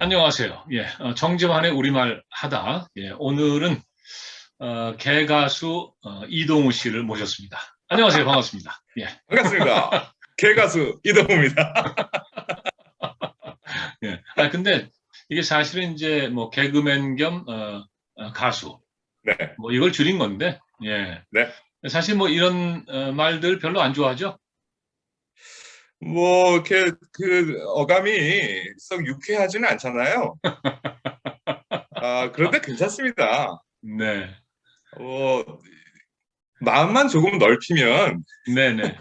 안녕하세요. 예, 정지환의 우리말 하다. 예, 오늘은 개가수 이동우 씨를 모셨습니다. 안녕하세요. 반갑습니다. 예, 반갑습니다. 개가수 이동우입니다. 예. 근데 이게 사실은 이제 뭐 개그맨 겸 가수 네, 뭐 이걸 줄인 건데, 예, 네. 사실 뭐 이런 말들 별로 안 좋아하죠? 뭐 이렇게 그 어감이 썩 유쾌하지는 않잖아요. 그런데 괜찮습니다. 네, 뭐 마음만 조금 넓히면 네, 네,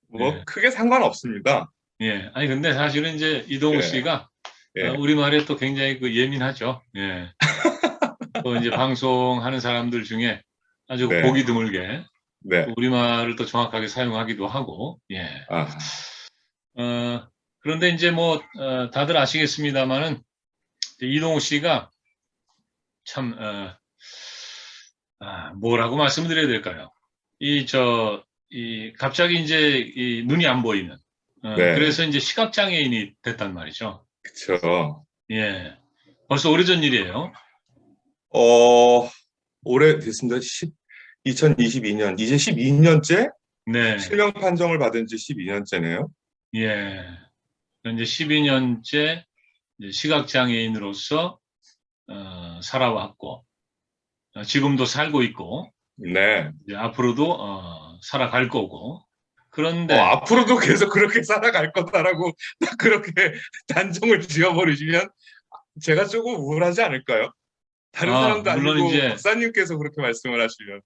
뭐 예, 크게 상관없습니다. 예. 아니 근데 사실은 이제 이동우 예, 씨가 예, 우리말에 또 굉장히 그 예민하죠. 예. 또 이제 방송하는 사람들 중에 아주 네, 보기 드물게 또 네. 우리말을 또 정확하게 사용하기도 하고, 예. 아, 그런데 이제 뭐, 다들 아시겠습니다만은, 이동우 씨가 참, 뭐라고 말씀드려야 될까요? 이, 저, 갑자기 이제 이 눈이 안 보이는, 네, 그래서 이제 시각장애인이 됐단 말이죠. 그쵸. 예. 벌써 오래전 일이에요. 어, 올해 됐습니다. 2022년, 이제 12년째 네. 실명 판정을 받은 지 12년째네요. 예. 이제 12년째 시각장애인으로서 살아왔고 지금도 살고 있고 네. 이제 앞으로도 살아갈 거고 그런데 앞으로도 계속 그렇게 살아갈 거다라고 딱 그렇게 단정을 지어버리시면 제가 조금 우울하지 않을까요? 다른 사람도 물론 아니고 이제 박사님께서 그렇게 말씀을 하시면.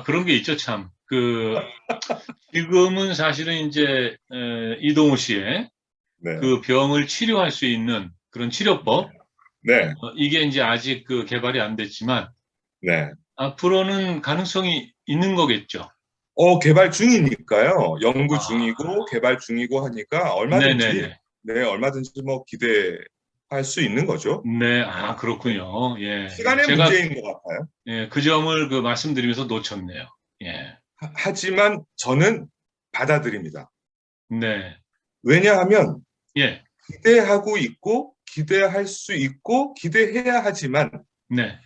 그런 게 있죠 참 지금은 사실은 이제 이동우 씨의 네, 그 병을 치료할 수 있는 그런 치료법 네, 이게 이제 아직 그 개발이 안 됐지만 네. 앞으로는 가능성이 있는 거겠죠. 개발 중이니까요. 연구 아, 중이고 개발 중이고 하니까 얼마든지, 네네네. 네, 얼마든지 뭐 기대할 수 있는 거죠. 네, 네. 그렇군요. 예, 예. 시간의 제가 문제인 것 같아요. 그 점을 그 말씀드리면서 놓쳤네요. 예, 하지만 저는 받아들입니다. 네, 왜냐하면 예, 기대하고 있고 기대할 수 있고 기대해야 하지만 네,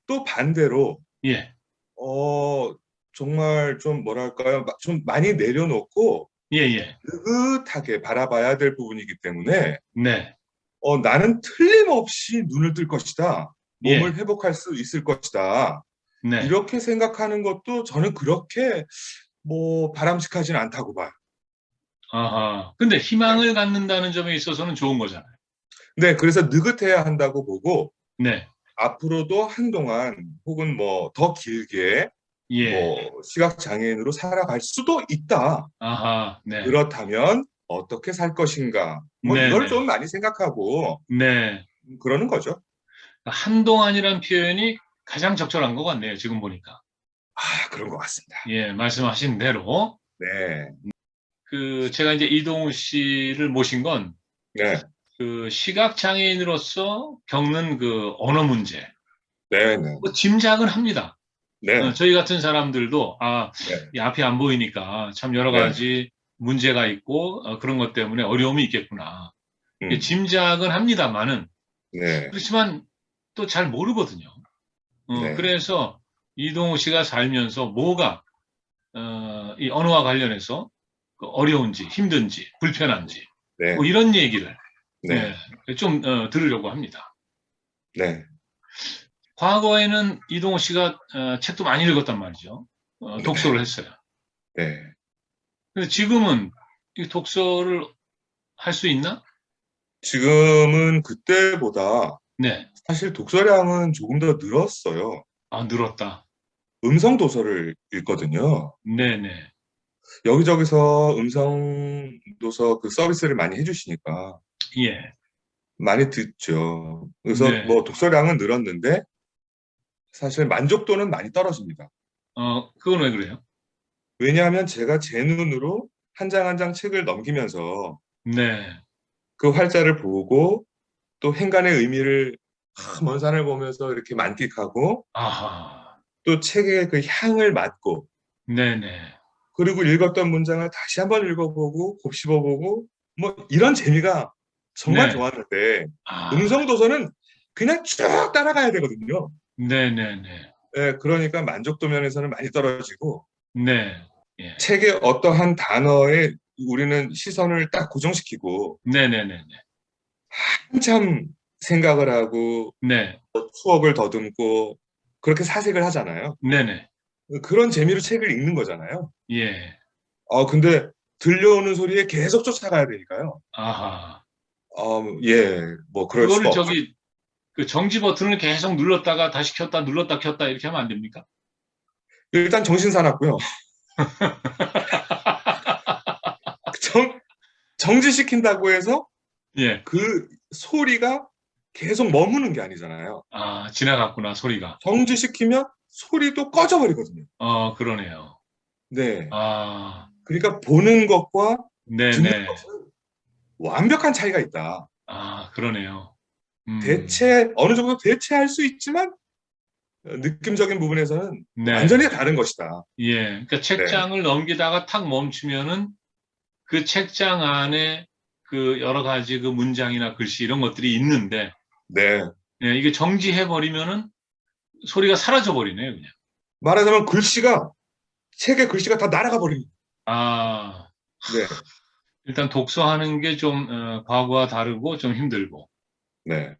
또 반대로 예, 어 정말 좀 뭐랄까요? 좀 많이 내려놓고 예, 예, 느긋하게 바라봐야 될 부분이기 때문에 네, 나는 틀림없이 눈을 뜰 것이다. 예, 몸을 회복할 수 있을 것이다. 네. 이렇게 생각하는 것도 저는 그렇게 뭐 바람직하진 않다고 봐요. 아하. 근데 네. 희망을 갖는다는 점에 있어서는 좋은 거잖아요. 네, 그래서 느긋해야 한다고 보고 네, 앞으로도 한동안 혹은 뭐 더 길게 예, 뭐 시각 장애인으로 살아갈 수도 있다. 아하, 네, 그렇다면 어떻게 살 것인가? 뭐 네, 이걸 네, 좀 많이 생각하고 네. 그러는 거죠. 한동안이란 표현이 가장 적절한 것 같네요. 지금 보니까. 그런 것 같습니다. 예, 말씀하신 대로 네, 제가 이제 이동우 씨를 모신 건 네, 그 시각장애인으로서 겪는 그 언어 문제, 네, 네, 뭐 짐작은 합니다. 네, 저희 같은 사람들도, 네, 이 앞이 안 보이니까 참 여러 네, 가지 문제가 있고, 그런 것 때문에 어려움이 있겠구나. 이게 음, 짐작은 합니다만은, 네, 그렇지만 또 잘 모르거든요. 네, 그래서 이동우 씨가 살면서 뭐가, 이 언어와 관련해서 그 어려운지, 힘든지, 불편한지, 뭐 네, 이런 얘기를, 네, 예, 좀, 들으려고 합니다. 네, 과거에는 이동호 씨가 책도 많이 읽었단 말이죠. 독서를 네, 했어요. 네. 근데 지금은 이 독서를 할 수 있나? 지금은 그때보다 네. 사실 독서량은 조금 더 늘었어요. 늘었다. 음성 도서를 읽거든요. 네네. 여기저기서 음성 도서 그 서비스를 많이 해주시니까 예. 많이 듣죠. 그래서 네. 뭐 독서량은 늘었는데 사실 만족도는 많이 떨어집니다. 그건 왜 그래요? 왜냐하면 제가 제 눈으로 한 장 한 장 책을 넘기면서 네. 그 활자를 보고 또 행간의 의미를 먼 산을 보면서 이렇게 만끽하고 아하. 또 책의 그 향을 맡고 네네. 그리고 읽었던 문장을 다시 한번 읽어보고 곱씹어보고 뭐 이런 재미가 정말 네. 좋았는데 아, 음성 도서는 그냥 쭉 따라가야 되거든요. 네네네. 예, 그러니까 만족도 면에서는 많이 떨어지고 네. 예. 책의 어떠한 단어에 우리는 시선을 딱 고정시키고 네네네네. 한참 생각을 하고 네. 수업을 더듬고 그렇게 사색을 하잖아요. 네네. 그런 재미로 책을 읽는 거잖아요. 예. 근데 들려오는 소리에 계속 쫓아가야 되니까요. 아하. 예, 뭐 그럴 수가 그거를 없죠. 저기, 그 정지 버튼을 계속 눌렀다가 다시 켰다 눌렀다 켰다 이렇게 하면 안 됩니까? 일단 정신 사납고요. 정, 정지시킨다고 해서 예. 그 소리가 계속 머무는 게 아니잖아요. 아, 지나갔구나, 소리가. 정지시키면 소리도 꺼져버리거든요. 그러네요. 네. 아, 그러니까 보는 것과 듣는 네네. 것은 완벽한 차이가 있다. 아, 그러네요. 음, 어느 정도 대체할 수 있지만 느낌적인 부분에서는 네. 완전히 다른 것이다. 예. 그러니까 네. 책장을 넘기다가 탁 멈추면은 그 책장 안에 그 여러 가지 그 문장이나 글씨 이런 것들이 있는데, 네. 예, 이게 정지해버리면은 소리가 사라져버리네요, 그냥. 말하자면 책의 글씨가 다 날아가 버립니다. 아, 네. 일단 독서하는 게 좀, 과거와 다르고 좀 힘들고. 네.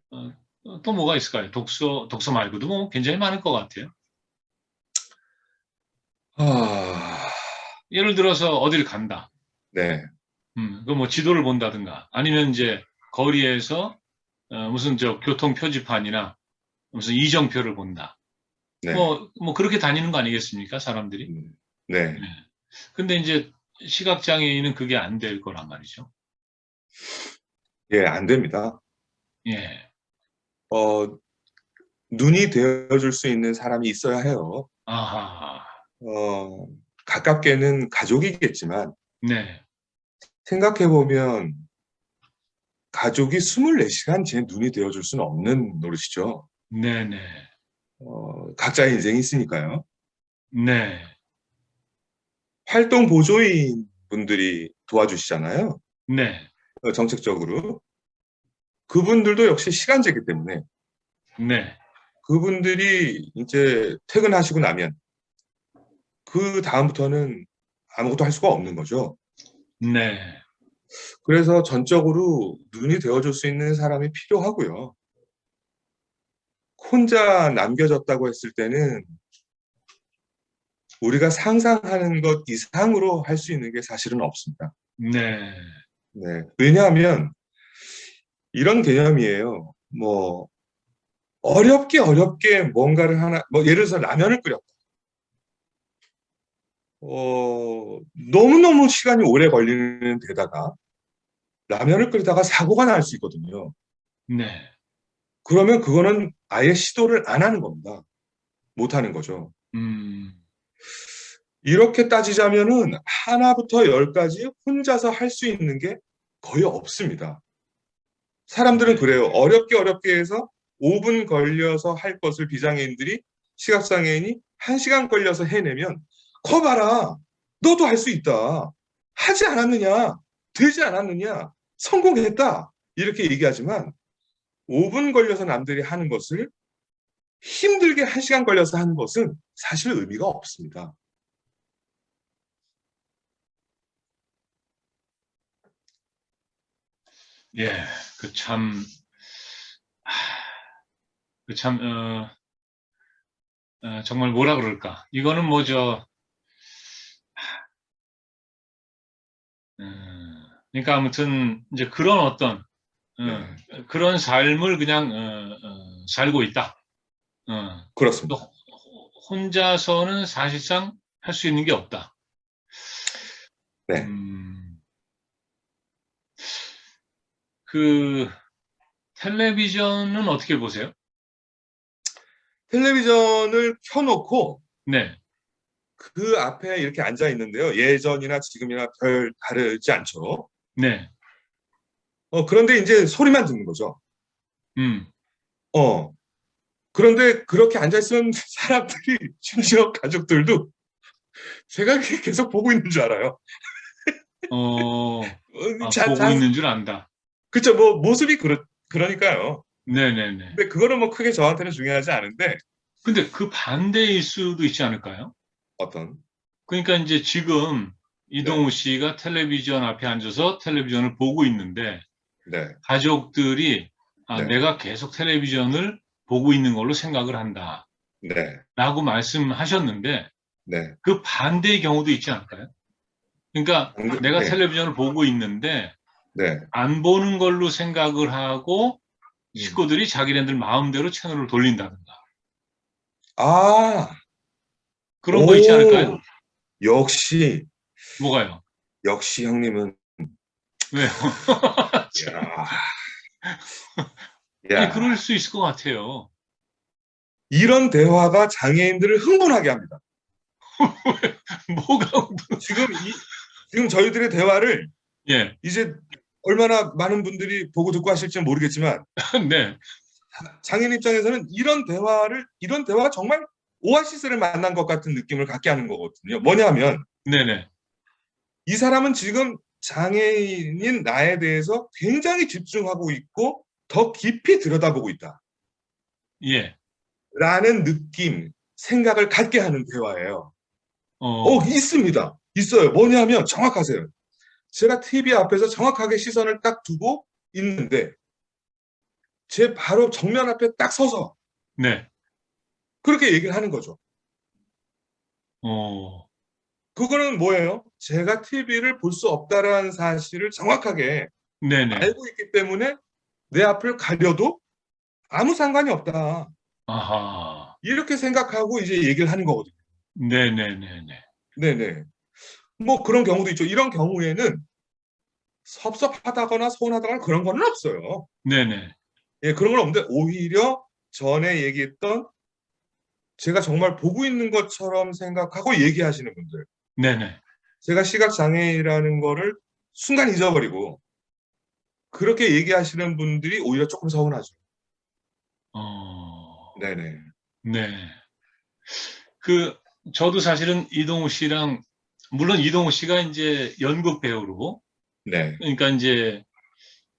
또 뭐가 있을까요? 독서 말고도 뭐 굉장히 많을 것 같아요. 아, 예를 들어서 어디를 간다. 네. 그 뭐 지도를 본다든가 아니면 이제 거리에서 무슨 저 교통 표지판이나 무슨 이정표를 본다. 네. 뭐 그렇게 다니는 거 아니겠습니까? 사람들이. 네. 네. 근데 이제 시각장애인은 그게 안 될 거란 말이죠. 예, 안 됩니다. 예. 어, 눈이 되어줄 수 있는 사람이 있어야 해요. 아하. 어, 가깝게는 가족이겠지만, 네. 생각해보면, 가족이 24시간 제 눈이 되어줄 수는 없는 노릇이죠. 네네. 각자의 인생이 있으니까요. 네. 활동 보조인 분들이 도와주시잖아요. 네. 정책적으로. 그분들도 역시 시간제이기 때문에, 네. 그분들이 이제 퇴근하시고 나면, 그 다음부터는 아무것도 할 수가 없는 거죠. 네. 그래서 전적으로 눈이 되어줄 수 있는 사람이 필요하고요. 혼자 남겨졌다고 했을 때는 우리가 상상하는 것 이상으로 할 수 있는 게 사실은 없습니다. 네. 네. 왜냐하면 이런 개념이에요. 뭐, 어렵게 뭔가를 하나, 뭐, 예를 들어서 라면을 끓였다. 너무너무 시간이 오래 걸리는 데다가 라면을 끓이다가 사고가 날 수 있거든요. 네. 그러면 그거는 아예 시도를 안 하는 겁니다. 못 하는 거죠. 음. 이렇게 따지자면은 하나부터 열까지 혼자서 할 수 있는 게 거의 없습니다. 사람들은 네. 그래요. 어렵게 해서 5분 걸려서 할 것을 비장애인들이 시각장애인이 1시간 걸려서 해내면 거 봐라. 너도 할 수 있다. 하지 않았느냐? 되지 않았느냐? 성공했다. 이렇게 얘기하지만 5분 걸려서 남들이 하는 것을 힘들게 1시간 걸려서 하는 것은 사실 의미가 없습니다. 예. 그 참, 그 참, 정말 뭐라 그럴까. 이거는 뭐 그러니까 아무튼 이제 그런 어떤, 네, 그런 삶을 그냥, 살고 있다. 또 그렇습니다. 혼자서는 사실상 할 수 있는 게 없다. 네. 음, 그, 텔레비전은 어떻게 보세요? 텔레비전을 켜놓고 네, 그 앞에 이렇게 앉아 있는데요. 예전이나 지금이나 별 다르지 않죠. 네, 그런데 이제 소리만 듣는 거죠. 음, 어, 그런데 그렇게 앉아 있는 사람들이 심지어 가족들도 제가 계속 보고 있는 줄 알아요. 보고 잔, 있는 줄 안다. 그쵸, 뭐, 모습이 그러니까요. 네네네. 근데 그거는 뭐 크게 저한테는 중요하지 않은데, 근데 그 반대일 수도 있지 않을까요? 어떤, 그러니까 이제 지금 네, 이동우 씨가 텔레비전 앞에 앉아서 텔레비전을 보고 있는데 네, 가족들이 네, 내가 계속 텔레비전을 보고 있는 걸로 생각을 한다라고 네, 말씀하셨는데 네. 그 반대의 경우도 있지 않을까요? 그러니까 내가 네, 텔레비전을 보고 있는데 네. 안 보는 걸로 생각을 하고 음. 식구들이 자기네들 마음대로 채널을 돌린다든가 아, 그런 거 있지 않을까요? 오, 역시, 뭐가요? 역시 형님은, 왜요? 야, 아니 야, 그럴 수 있을 것 같아요. 이런 대화가 장애인들을 흥분하게 합니다. 뭐가 지금 지금 저희들의 대화를 예, 이제 얼마나 많은 분들이 보고 듣고 하실지 모르겠지만, 네, 장애인 입장에서는 이런 대화가 정말 오아시스를 만난 것 같은 느낌을 갖게 하는 거거든요. 뭐냐면, 네네, 이 사람은 지금 장애인인 나에 대해서 굉장히 집중하고 있고, 더 깊이 들여다보고 있다. 예, 라는 느낌, 생각을 갖게 하는 대화예요. 어, 있습니다. 있어요. 뭐냐면 정확하세요. 제가 TV 앞에서 정확하게 시선을 딱 두고 있는데 제 바로 정면 앞에 딱 서서 네, 그렇게 얘기를 하는 거죠. 어, 그거는 뭐예요? 제가 TV를 볼 수 없다라는 사실을 정확하게 네네, 알고 있기 때문에 내 앞을 가려도 아무 상관이 없다. 아하, 이렇게 생각하고 이제 얘기를 하는 거거든요. 네네네네, 네네. 뭐 그런 경우도 있죠. 이런 경우에는 섭섭하다거나 서운하다거나 그런 거는 없어요. 네네, 예, 그런 건 없는데 오히려 전에 얘기했던 제가 정말 보고 있는 것처럼 생각하고 얘기하시는 분들. 네네, 제가 시각장애라는 거를 순간 잊어버리고 그렇게 얘기하시는 분들이 오히려 조금 서운하죠. 어, 네네. 네. 그, 저도 사실은 이동우 씨랑, 물론 이동우 씨가 이제 연극 배우로, 네. 그러니까 이제,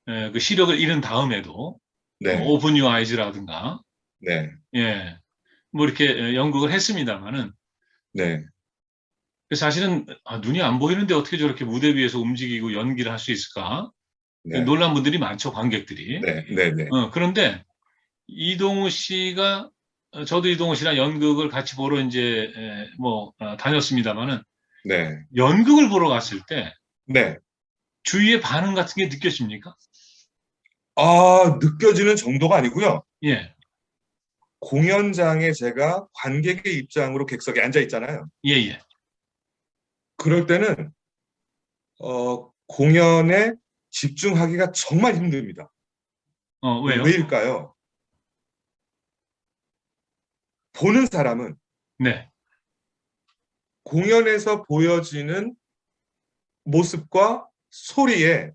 그 시력을 잃은 다음에도, 네. 오픈 유 아이즈라든가, 네. 예, 뭐 이렇게 연극을 했습니다만은, 네. 사실은 눈이 안 보이는데 어떻게 저렇게 무대 위에서 움직이고 연기를 할 수 있을까? 네. 놀란 분들이 많죠, 관객들이. 네. 네. 네. 그런데 이동우 씨가 저도 이동우 씨랑 연극을 같이 보러 이제 다녔습니다마는 네. 연극을 보러 갔을 때 네. 주위의 반응 같은 게 느껴집니까? 느껴지는 정도가 아니고요. 예, 공연장에 제가 관객의 입장으로 객석에 앉아 있잖아요. 예, 예. 그럴 때는 공연에 집중하기가 정말 힘듭니다. 왜요? 왜일까요? 보는 사람은 네, 공연에서 보여지는 모습과 소리에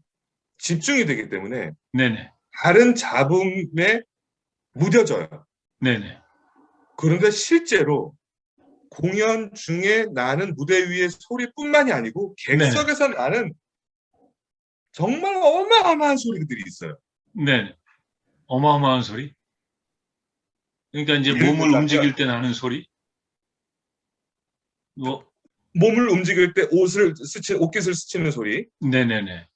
집중이 되기 때문에 네네, 다른 잡음에 무뎌져요. 네네, 그런데 실제로 공연 중에 나는 무대 위의 소리뿐만이 아니고 네네, 객석에서 나는 정말 어마어마한 소리들이 있어요. 네네. 어마어마한 소리? 그러니까 이제 예를 몸을 움직일 들자면 때 나는 소리? 뭐, 몸을 움직일 때 옷깃을 스치는 소리, 네네네.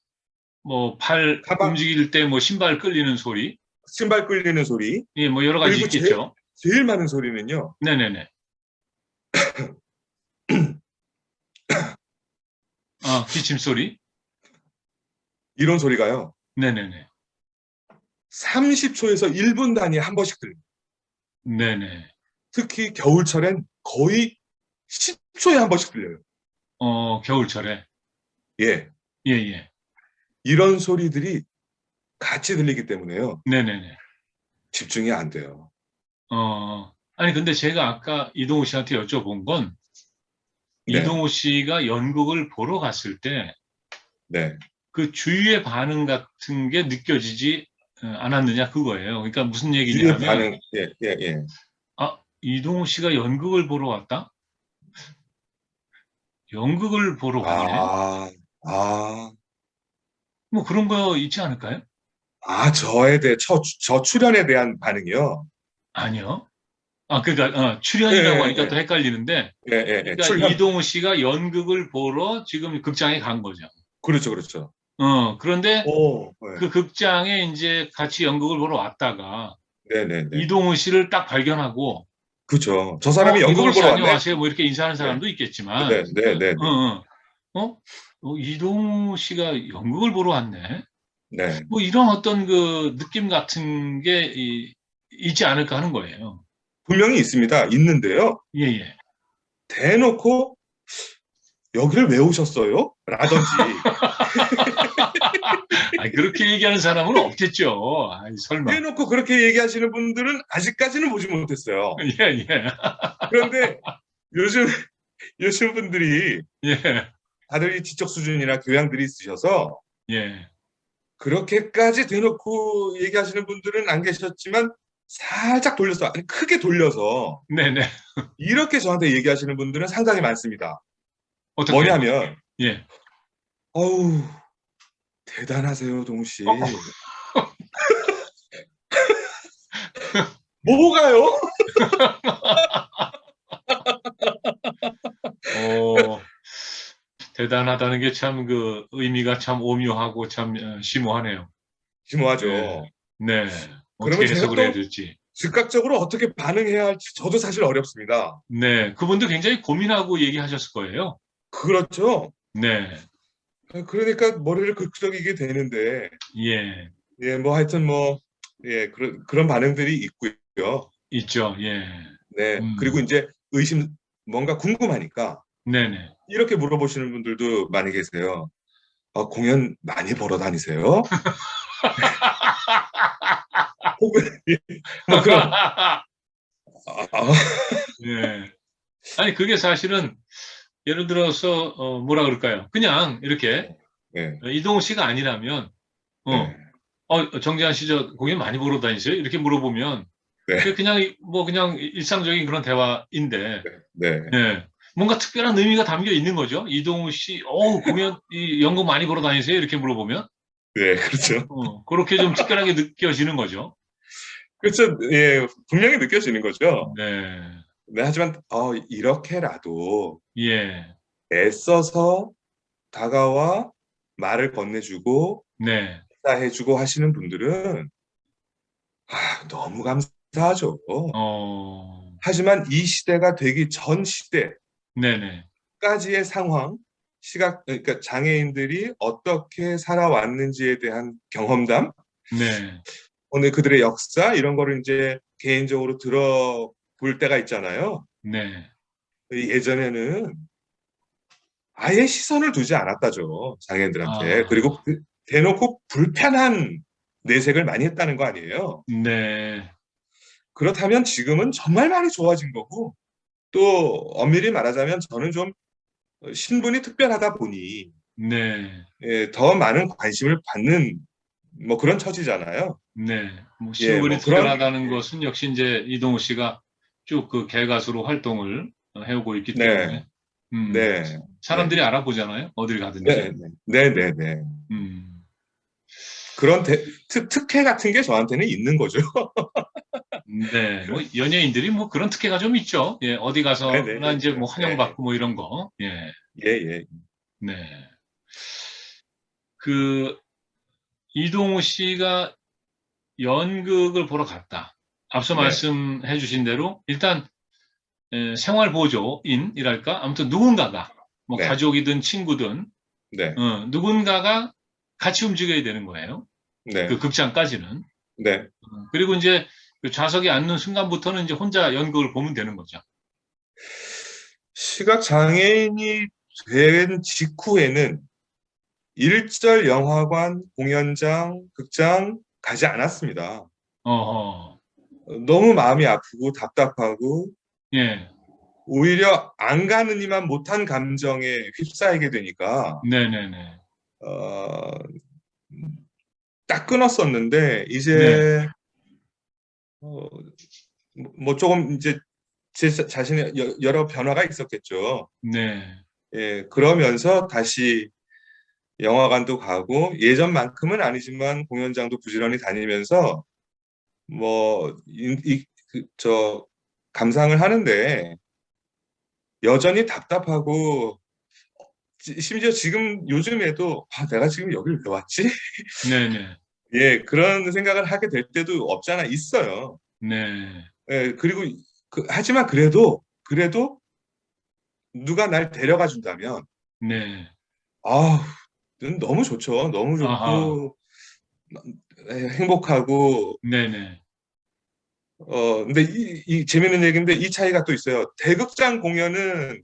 뭐, 팔 가방, 움직일 때 뭐 신발 끌리는 소리? 신발 끌리는 소리, 예, 뭐 여러 가지 그리고 있겠죠. 제일 많은 소리는요. 네네네. 기침 소리? 이런 소리가요. 네네네. 30초에서 1분 단위에 한 번씩 들려요. 네네. 특히 겨울철엔 거의 10초에 한 번씩 들려요. 겨울철에. 예. 예, 예. 이런 소리들이 같이 들리기 때문에요. 네네네. 집중이 안 돼요. 아니, 근데 제가 아까 이동우 씨한테 여쭤본 건, 네. 이동우 씨가 연극을 보러 갔을 때, 네. 그 주위의 반응 같은 게 느껴지지 않았느냐, 그거예요. 그러니까 무슨 얘기냐 주위의 하면, 반응, 예, 예, 예. 이동우 씨가 연극을 보러 왔다? 연극을 보러 왔네? 아, 아, 뭐 그런 거 있지 않을까요? 아, 저 출연에 대한 반응이요? 아니요. 아, 그러니까 예, 출연이라고 하니까 예, 또 헷갈리는데, 예, 예, 예, 그러니까 출연. 이동우 씨가 연극을 보러 지금 극장에 간 거죠. 그렇죠, 그렇죠. 그런데 오, 네. 그 극장에 이제 같이 연극을 보러 왔다가 네네네. 이동우 씨를 딱 발견하고, 그렇죠. 저 사람이 이동우 연극을 씨 보러 왔네? 안녕하세요. 뭐 이렇게 인사하는 네, 사람도 있겠지만, 네네네네. 어, 어, 이동우 씨가 연극을 보러 왔네. 네. 뭐 이런 어떤 그 느낌 같은 게 있지 않을까 하는 거예요. 분명히 있습니다. 있는데요. 예, 예. 대놓고 여기를 왜 오셨어요? 라든지, 아, 그렇게 얘기하는 사람은 없겠죠. 아이, 설마. 대놓고 그렇게 얘기하시는 분들은 아직까지는 보지 못했어요. 예, 예. 그런데 요즘, 요즘 분들이 예, 다들 이 지적 수준이나 교양들이 있으셔서 예. 그렇게까지 대놓고 얘기하시는 분들은 안 계셨지만 살짝 돌려서, 아니, 크게 돌려서 네네. 이렇게 저한테 얘기하시는 분들은 상당히 많습니다. 어떻게요? 뭐냐면, 예. 어우, 대단하세요, 동우 씨. 어, 뭐가요? 어, 대단하다는 게 참 그 의미가 참 오묘하고 참 심오하네요. 네, 심오하죠. 네. 그러면 어떻게 제가 해석을 해야 또 될지. 즉각적으로 어떻게 반응해야 할지 저도 사실 어렵습니다. 네, 그분도 굉장히 고민하고 얘기하셨을 거예요. 그렇죠. 네, 그러니까 머리를 극적이게 되는데, 예, 예, 뭐 하여튼 뭐, 예, 그런 반응들이 있고요. 있죠. 예. 네. 그리고 음, 이제 뭔가 궁금하니까 네네. 이렇게 물어보시는 분들도 많이 계세요. 공연 많이 보러 다니세요? 혹은, 예, 뭐 그런, 아, 예. 아니, 그게 사실은 예를 들어서 뭐라 그럴까요? 그냥 이렇게 네, 이동우 씨가 아니라면 어, 네, 정재환 씨 저 공연 많이 보러 다니세요? 이렇게 물어보면 네, 그게 그냥 뭐 그냥 일상적인 그런 대화인데 네, 예. 뭔가 특별한 의미가 담겨 있는 거죠. 이동우 씨, 공연 연극 많이 보러 다니세요? 이렇게 물어보면 네, 그렇죠. 그렇게 좀 특별하게 느껴지는 거죠. 그렇죠. 예, 분명히 느껴지는 거죠. 네. 네, 하지만, 이렇게라도 예. 애써서 다가와 말을 건네주고, 네. 인사해주고 하시는 분들은, 너무 감사하죠. 어, 하지만 이 시대가 되기 전 네네. 시대까지의 상황, 그러니까 장애인들이 어떻게 살아왔는지에 대한 경험담, 네. 오늘 그들의 역사, 이런 거를 이제 개인적으로 들어볼 때가 있잖아요. 네. 예전에는 아예 시선을 두지 않았다죠, 장애인들한테. 아, 그리고 대놓고 불편한 내색을 많이 했다는 거 아니에요. 네. 그렇다면 지금은 정말 많이 좋아진 거고, 또 엄밀히 말하자면 저는 좀 신분이 특별하다 보니 네. 더 많은 관심을 받는 뭐 그런 처지잖아요. 네. 뭐 예, 신분이 뭐 그런 특별하다는 것은 역시 이제 이동우 씨가 쭉 그 개가수로 활동을 해오고 있기 네, 때문에 음, 네, 네, 사람들이 알아보잖아요. 어딜 네, 가든지. 네, 네, 네. 음, 그런 특혜 같은 게 저한테는 있는 거죠. 네. 뭐 연예인들이 뭐 그런 특혜가 좀 있죠. 예, 어디 네, 네, 가서나 이제 있죠. 뭐 네, 환영받고 뭐 이런 거. 예. 예, 예, 네. 그 이동우 씨가 연극을 보러 갔다. 앞서 네, 말씀해 주신 대로 일단 생활보조인이랄까? 아무튼 누군가가 뭐 네, 가족이든 친구든 네, 누군가가 같이 움직여야 되는 거예요. 그 네, 극장까지는. 네. 그리고 이제 그 좌석에 앉는 순간부터는 이제 혼자 연극을 보면 되는 거죠. 시각 장애인이 된 직후에는 일절 영화관, 공연장, 극장 가지 않았습니다. 어허. 너무 마음이 아프고 답답하고 예. 오히려 안 가느니만 못한 감정에 휩싸이게 되니까 네네네. 어, 딱 끊었었는데 네. 이제 어, 뭐 조금 이제 제 자신의 여- 러 변화가 있었겠죠. 네. 예, 그러면서 다시 영화관도 가고 예전만큼은 아니지만 공연장도 부지런히 다니면서 뭐 감상을 하는데 여전히 답답하고 심지어 지금 요즘에도 내가 지금 여기를 왜 왔지? 네네. 예, 그런 생각을 하게 될 때도 없잖아 있어요. 네. 예, 그리고 하지만 그래도 누가 날 데려가 준다면 네. 아, 너무 좋죠. 너무 아하. 좋고 행복하고 네네. 근데 이 재밌는 얘기인데 이 차이가 또 있어요. 대극장 공연은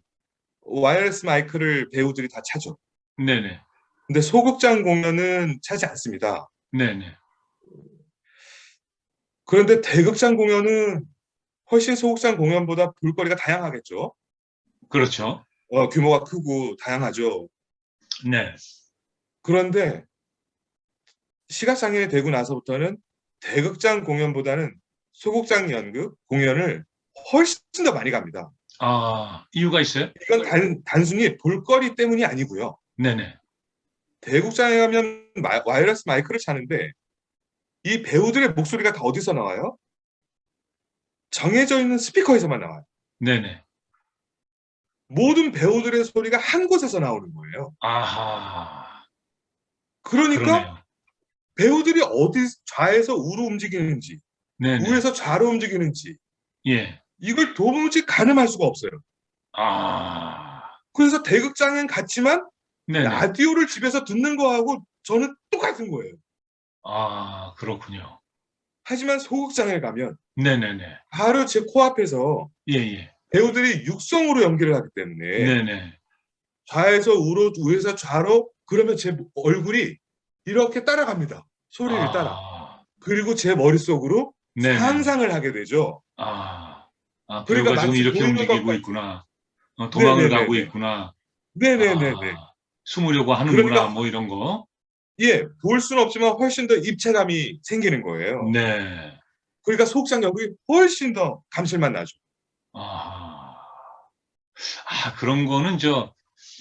와이어리스 마이크를 배우들이 다 차죠. 네네. 근데 소극장 공연은 차지 않습니다. 네네. 그런데 대극장 공연은 훨씬 소극장 공연보다 볼거리가 다양하겠죠. 그렇죠. 규모가 크고 다양하죠. 네. 그런데 시각장애인이 되고 나서부터는 대극장 공연보다는 소극장 연극 공연을 훨씬 더 많이 갑니다. 아, 이유가 있어요? 이건 단순히 볼거리 때문이 아니고요. 네네. 대극장에 가면 와이어리스 마이크를 차는데 이 배우들의 목소리가 다 어디서 나와요? 정해져 있는 스피커에서만 나와요. 네네. 모든 배우들의 소리가 한 곳에서 나오는 거예요. 아하. 그러니까 그러네요. 배우들이 어디 좌에서 우로 움직이는지, 네네. 우에서 좌로 움직이는지 예. 이걸 도무지 가늠할 수가 없어요. 아. 그래서 대극장엔 갔지만 네네. 라디오를 집에서 듣는 거하고 저는 똑같은 거예요. 아, 그렇군요. 하지만 소극장에 가면 네네네. 바로 제 코앞에서 예예. 배우들이 육성으로 연기를 하기 때문에 네네. 좌에서 우로, 우에서 좌로 그러면 제 얼굴이 이렇게 따라갑니다. 소리를 따라. 아. 그리고 제 머릿속으로 네네네. 상상을 하게 되죠. 아. 아, 그러니까 배우가 지금 마치 이렇게 보이는 움직이고 것같이. 있구나. 도망을 가고 네네네네. 있구나. 네네네네. 아. 숨으려고 하는구나. 그러니까 뭐 이런 거. 예, 볼 수는 없지만 훨씬 더 입체감이 생기는 거예요. 네. 그러니까 소극장 연극이 훨씬 더 감실맛 나죠. 아. 아, 그런 거는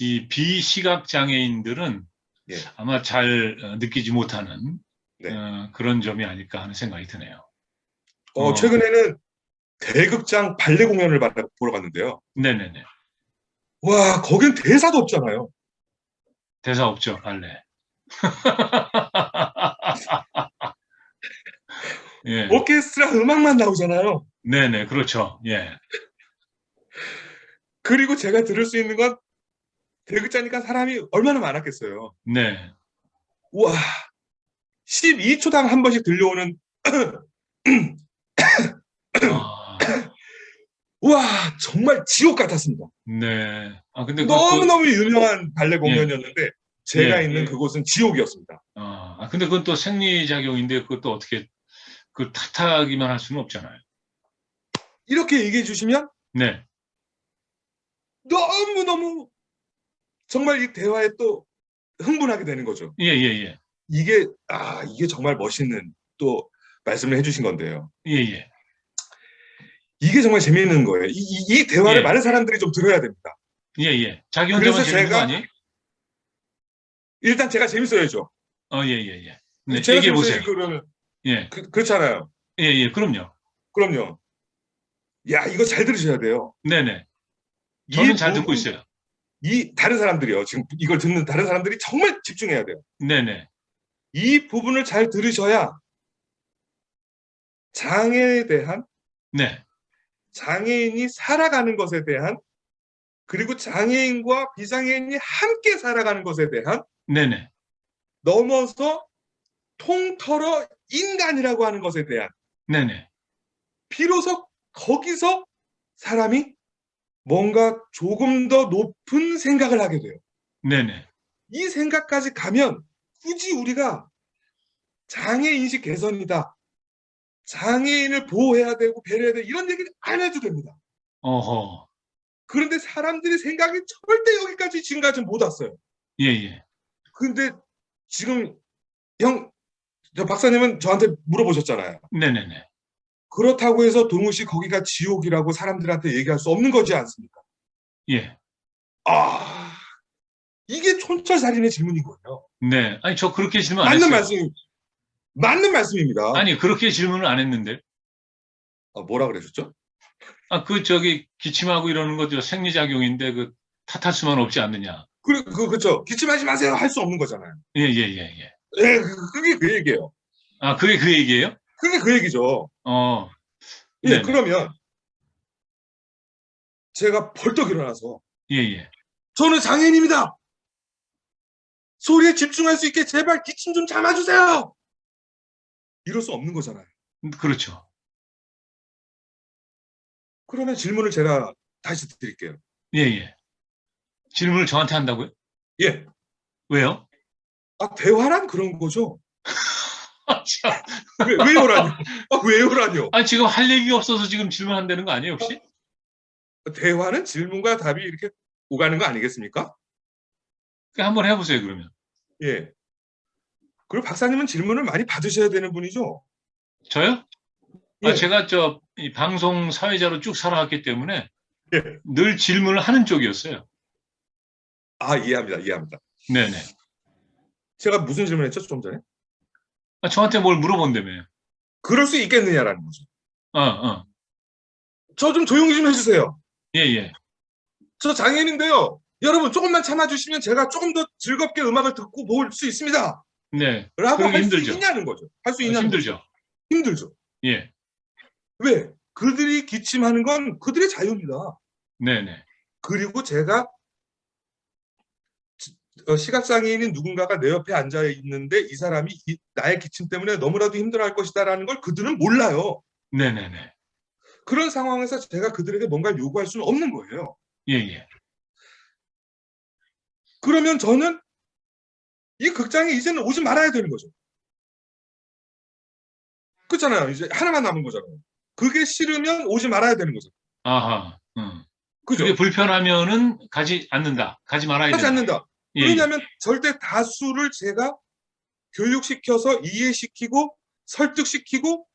이 비시각 장애인들은 예, 아마 잘 느끼지 못하는 네. 그런 점이 아닐까 하는 생각이 드네요. 어. 최근에는 대극장 발레 공연을 보러 갔는데요. 네네네. 와, 거긴 대사도 없잖아요. 대사 없죠, 발레. 예. 오케스트라 음악만 나오잖아요. 네네. 그렇죠. 예. 그리고 제가 들을 수 있는 건 대극장이니까 사람이 얼마나 많았겠어요. 네. 와, 12초당 한 번씩 들려오는 아. 와, 정말 지옥 같았습니다. 네. 아, 근데 그것도 너무너무 유명한 발레 예. 공연이었는데 제가 예. 있는 그곳은 지옥이었습니다. 근데 그건 또 생리작용인데 그것도 어떻게 탓하기만 할 수는 없잖아요. 이렇게 얘기해 주시면 네. 너무너무 정말 이 대화에 또 흥분하게 되는 거죠. 예예예. 이게 정말 멋있는 또 말씀을 해주신 건데요. 예예. 이게 정말 재미있는 거예요. 이 대화를 예. 많은 사람들이 좀 들어야 됩니다. 예예. 자기 혼자만 그래서 재밌는 거 제가 아니에요? 제가 재밌어야죠. 예예예. 네. 제가 얘기해 재밌어야지 보세요. 그러면 예. 그렇잖아요. 예예. 그럼요. 그럼요. 야, 이거 잘 들으셔야 돼요. 네네. 저는 이 잘 듣고 부분, 있어요. 이 다른 사람들이요. 지금 이걸 듣는 다른 사람들이 정말 집중해야 돼요. 네네. 이 부분을 잘 들으셔야 장애에 대한 네. 장애인이 살아가는 것에 대한 그리고 장애인과 비장애인이 함께 살아가는 것에 대한 네네. 넘어서 통틀어 인간이라고 하는 것에 대한 네네. 비로소 거기서 사람이 뭔가 조금 더 높은 생각을 하게 돼요. 네네. 이 생각까지 가면 굳이 우리가 장애인식 개선이다. 장애인을 보호해야 되고 배려해야 되고 이런 얘기를 안 해도 됩니다. 어허. 그런데 사람들의 생각이 절대 여기까지 지금까지 못 왔어요. 예예. 근데 지금 저 박사님은 저한테 물어보셨잖아요. 네네네. 그렇다고 해서 동훈 씨 거기가 지옥이라고 사람들한테 얘기할 수 없는 거지 않습니까? 예. 아, 이게 촌철살인의 질문인 거예요. 네. 아니, 저 그렇게 질문 안 맞는 했어요. 맞는 말씀입니다. 아니, 그렇게 질문을 안 했는데. 뭐라 그러셨죠? 저기, 기침하고 이러는 거죠. 생리작용인데, 탓할 수만 없지 않느냐. 그렇죠. 기침하지 마세요. 할 수 없는 거잖아요. 예, 예, 예, 예. 예, 그게 그 얘기예요. 그게 그 얘기예요? 그게 그 얘기죠. 예, 네네. 그러면 제가 벌떡 일어나서 예, 예. 저는 장애인입니다. 소리에 집중할 수 있게 제발 기침 좀 참아주세요. 이럴 수 없는 거잖아요. 그렇죠. 그러면 질문을 제가 다시 드릴게요. 예, 예. 질문을 저한테 한다고요? 예. 왜요? 대화란 그런 거죠. 참. 왜요라뇨? 왜요라뇨? 지금 할 얘기가 없어서 지금 질문한다는 거 아니에요, 혹시? 대화는 질문과 답이 이렇게 오가는 거 아니겠습니까? 한번 해보세요, 그러면. 예. 그리고 박사님은 질문을 많이 받으셔야 되는 분이죠. 저요? 예. 제가 이 방송 사회자로 쭉 살아왔기 때문에 예. 늘 질문을 하는 쪽이었어요. 이해합니다. 네네. 제가 무슨 질문했죠, 좀 전에? 저한테 뭘 물어본다며요. 그럴 수 있겠느냐라는 거죠. 저 좀 조용히 좀 해주세요. 예, 예. 저 장애인인데요. 여러분 조금만 참아주시면 제가 조금 더 즐겁게 음악을 듣고 볼 수 있습니다. 네. 라고 할 수 힘들죠. 있냐는 거죠. 할 수 있냐는 힘들죠. 거죠. 힘들죠. 예. 왜? 그들이 기침하는 건 그들의 자유입니다. 네네. 그리고 제가 시각장애인인 누군가가 내 옆에 앉아 있는데 이 사람이 나의 기침 때문에 너무나도 힘들어할 것이다라는 걸 그들은 몰라요. 네네네. 그런 상황에서 제가 그들에게 뭔가를 요구할 수는 없는 거예요. 예, 예. 그러면 저는 이 극장에 이제는 오지 말아야 되는 거죠. 그렇잖아요. 이제 하나만 남은 거잖아요. 그게 싫으면 오지 말아야 되는 거죠. 아하. 그죠? 그게 불편하면은 가지 않는다. 가지 말아야 하지 된다. 않는다. 예, 왜냐하면 절대 다수를 제가 교육시켜서 이해시키고 설득시키고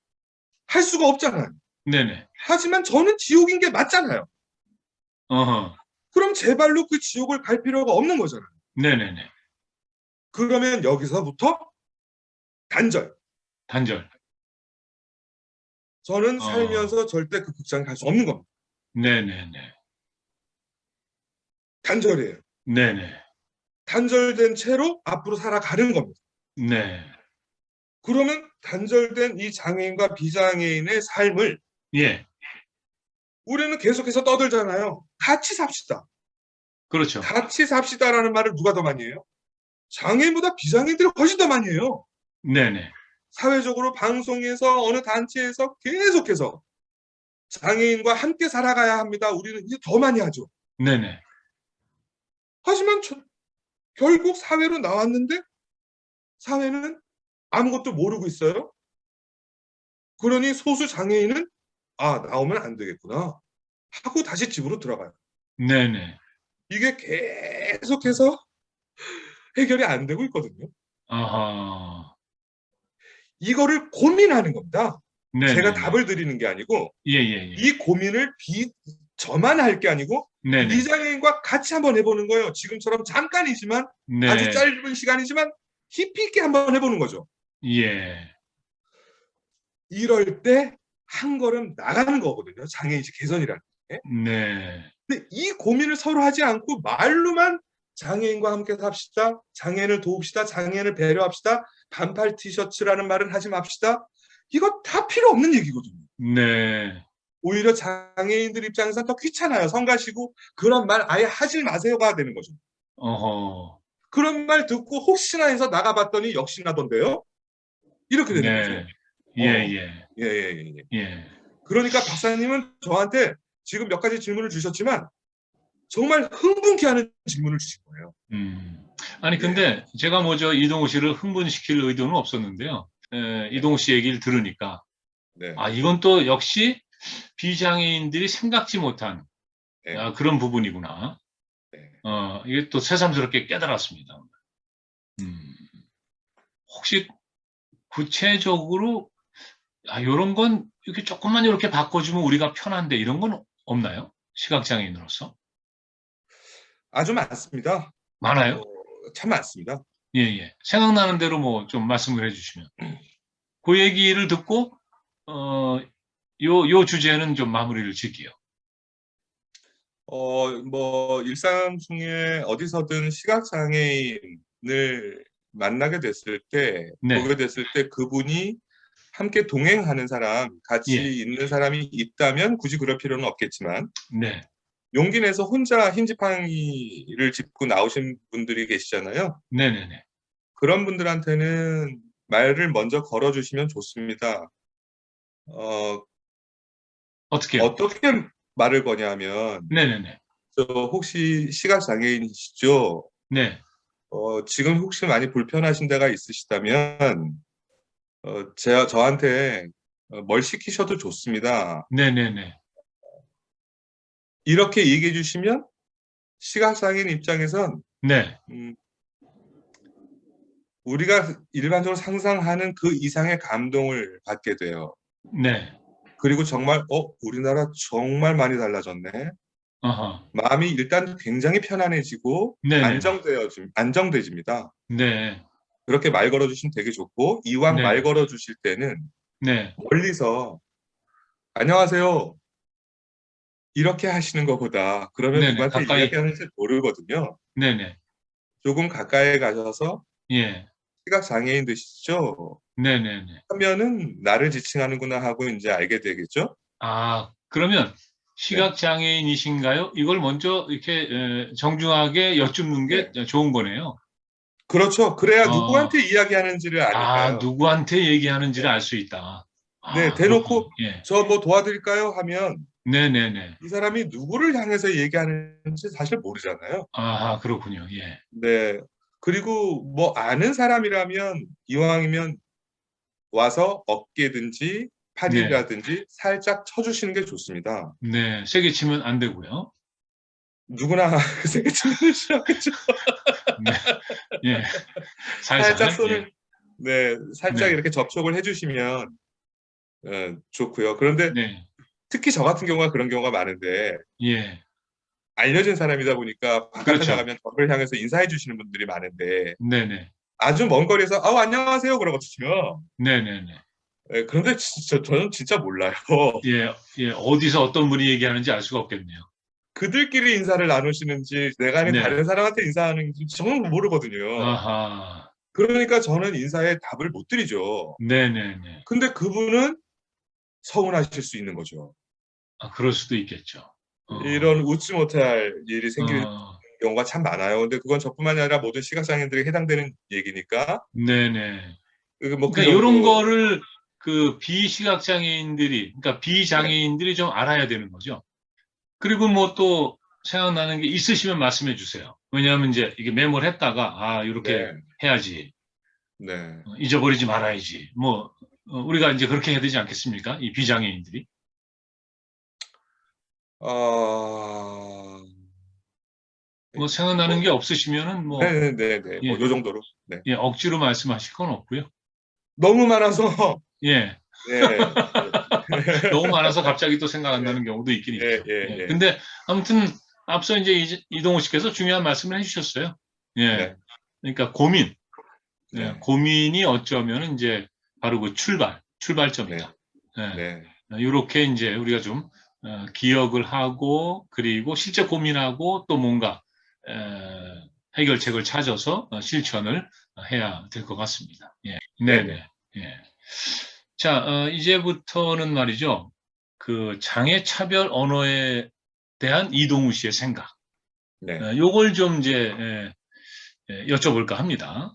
할 수가 없잖아요. 네네. 하지만 저는 지옥인 게 맞잖아요. 어허. 그럼 제 발로 그 지옥을 갈 필요가 없는 거잖아요. 네네네. 그러면 여기서부터 단절. 단절. 저는 살면서 절대 그 극장에 갈 수 없는 겁니다. 네네네. 단절이에요. 네네. 단절된 채로 앞으로 살아가는 겁니다. 네. 그러면 단절된 이 장애인과 비장애인의 삶을 예. 우리는 계속해서 떠들잖아요. 같이 삽시다. 그렇죠. 같이 삽시다라는 말을 누가 더 많이 해요? 장애인보다 비장애인들이 훨씬 더 많이 해요. 네네. 사회적으로 방송에서 어느 단체에서 계속해서 장애인과 함께 살아가야 합니다. 우리는 이제 더 많이 하죠. 네네. 하지만 결국 사회로 나왔는데 사회는 아무것도 모르고 있어요. 그러니 소수 장애인은 나오면 안 되겠구나 하고 다시 집으로 들어가요. 네네. 이게 계속해서 해결이 안 되고 있거든요. 아하. 이거를 고민하는 겁니다. 네네네. 제가 답을 드리는 게 아니고 예, 예, 예. 이 고민을 저만 할 게 아니고 네네. 비장애인과 같이 한번 해보는 거예요. 지금처럼 잠깐이지만 네. 아주 짧은 시간이지만 깊이 있게 한번 해보는 거죠. 예. 이럴 때 한 걸음 나가는 거거든요. 장애인식 개선이라는 게. 네. 근데 이 고민을 서로 하지 않고 말로만 장애인과 함께 삽시다. 장애인을 도웁시다. 장애인을 배려합시다. 반팔 티셔츠라는 말은 하지 맙시다. 이거 다 필요 없는 얘기거든요. 네. 오히려 장애인들 입장에서 더 귀찮아요. 성가시고 그런 말 아예 하지 마세요가 되는 거죠. 어허. 그런 말 듣고 혹시나 해서 나가봤더니 역시나던데요. 이렇게 되는 거죠. 네. 예, 예. 예. 예. 그러니까 박사님은 저한테 지금 몇 가지 질문을 주셨지만 정말 흥분케 하는 질문을 주신 거예요. 아니, 근데 제가 이동우 씨를 흥분시킬 의도는 없었는데요. 이동우 씨 얘기를 들으니까, 네. 이건 또 역시 비장애인들이 생각지 못한 네. 그런 부분이구나. 네. 이게 또 새삼스럽게 깨달았습니다. 혹시 구체적으로 이런 건 이렇게 조금만 이렇게 바꿔주면 우리가 편한데 이런 건 없나요? 시각장애인으로서? 아주 많습니다. 많아요? 참 많습니다. 예, 예. 생각나는 대로 뭐 좀 말씀을 해주시면. 그 얘기를 듣고, 요 주제는 좀 마무리를 짓게요. 뭐 일상 중에 어디서든 시각장애인을 만나게 됐을 때, 네, 보게 됐을 때 그분이 함께 동행하는 사람, 같이 예, 있는 사람이 있다면 굳이 그럴 필요는 없겠지만 네, 용기 내서 혼자 흰 지팡이를 짚고 나오신 분들이 계시잖아요. 네네네. 그런 분들한테는 말을 먼저 걸어주시면 좋습니다. 어, 어떻게요? 어떻게 말을 거냐면, 네네네. 저 혹시 시각장애인이시죠? 네, 지금 혹시 많이 불편하신 데가 있으시다면, 저한테 뭘 시키셔도 좋습니다. 네네네. 이렇게 얘기해 주시면 시각장애인 입장에선 네, 음, 우리가 일반적으로 상상하는 그 이상의 감동을 받게 돼요. 네. 그리고 정말 우리나라 정말 많이 달라졌네. 어허. 마음이 일단 굉장히 편안해지고 네네네. 안정돼집니다. 네, 그렇게 말 걸어주시면 되게 좋고 이왕 말 네, 걸어주실 때는 네, 멀리서 안녕하세요 이렇게 하시는 것보다 그러면 네네. 누구한테 가까이, 이야기하는지 모르거든요. 네네. 조금 가까이 가셔서 예, 시각장애인 되시죠? 네네네. 하면은 나를 지칭하는구나 하고 이제 알게 되겠죠? 아, 그러면 네. 시각장애인이신가요? 이걸 먼저 이렇게 정중하게 여쭙는 게 네. 좋은 거네요. 그렇죠. 그래야 어, 누구한테 이야기하는지를 아, 아니까요. 누구한테 얘기하는지를 네. 알 수 있다. 네, 아, 그렇군요. 대놓고 예. 저 뭐 도와드릴까요? 하면 네네네. 이 사람이 누구를 향해서 얘기하는지 사실 모르잖아요. 아하, 그렇군요. 예. 네. 그리고 뭐 아는 사람이라면 이왕이면 와서 어깨든지 네. 팔이라든지 살짝 쳐주시는 게 좋습니다. 네. 세게 치면 안 되고요. 누구나 세게 치면 싫어하겠죠. 네. 예. 살짝 살살. 예. 손을 네, 살짝 네. 이렇게 접촉을 해주시면 좋고요. 그런데 네. 특히 저 같은 경우가 그런 경우가 많은데 예. 알려진 사람이다 보니까 바깥에 그렇죠. 나가면 저를 향해서 인사해 주시는 분들이 많은데 네네. 아주 먼 거리에서 안녕하세요 그러거든요. 네네네. 그런데 진짜 저는 진짜 몰라요. 예. 예. 어디서 어떤 분이 얘기하는지 알 수가 없겠네요. 그들끼리 인사를 나누시는지 내가 아닌 네. 다른 사람한테 인사하는지 저는 모르거든요. 아하. 그러니까 저는 인사에 답을 못 드리죠. 네네네. 근데 그분은 서운하실 수 있는 거죠. 아, 그럴 수도 있겠죠. 이런 웃지 못할 일이 생길 어, 경우가 참 많아요. 근데 그건 저뿐만이 아니라 모든 시각장애인들에게 해당되는 얘기니까 네네. 그 그러니까 요런 정도. 거를 그 비시각장애인들이, 그러니까 네, 비장애인들이 좀 알아야 되는 거죠. 그리고 뭐 또 생각나는 게 있으시면 말씀해 주세요. 왜냐하면 이제 이게 메모를 했다가, 아, 이렇게 네, 해야지. 네. 잊어버리지 말아야지. 뭐, 우리가 이제 그렇게 해야 되지 않겠습니까? 이 비장애인들이. 어, 뭐 생각나는 게 뭐, 없으시면은 뭐, 네네네. 뭐, 예, 요 정도로. 네. 예, 억지로 말씀하실 건 없고요. 너무 많아서, 예. 네, 너무 많아서 갑자기 또 생각 안 예, 나는 경우도 있긴 예, 있죠. 예, 예. 예. 근데 아무튼 앞서 이제 이동호 씨께서 중요한 말씀을 해주셨어요. 예. 네, 그러니까 고민. 예. 네, 고민이 어쩌면 이제 바로 그 네, 출발점이다. 예. 네, 이렇게 이제 우리가 좀 기억을 하고 그리고 실제 고민하고 또 뭔가 해결책을 찾아서 실천을 해야 될 것 같습니다. 예. 네, 네, 네네. 예. 자, 이제부터는 말이죠. 그 장애 차별 언어에 대한 이동우 씨의 생각. 네. 요걸 좀 이제 여쭤볼까 합니다.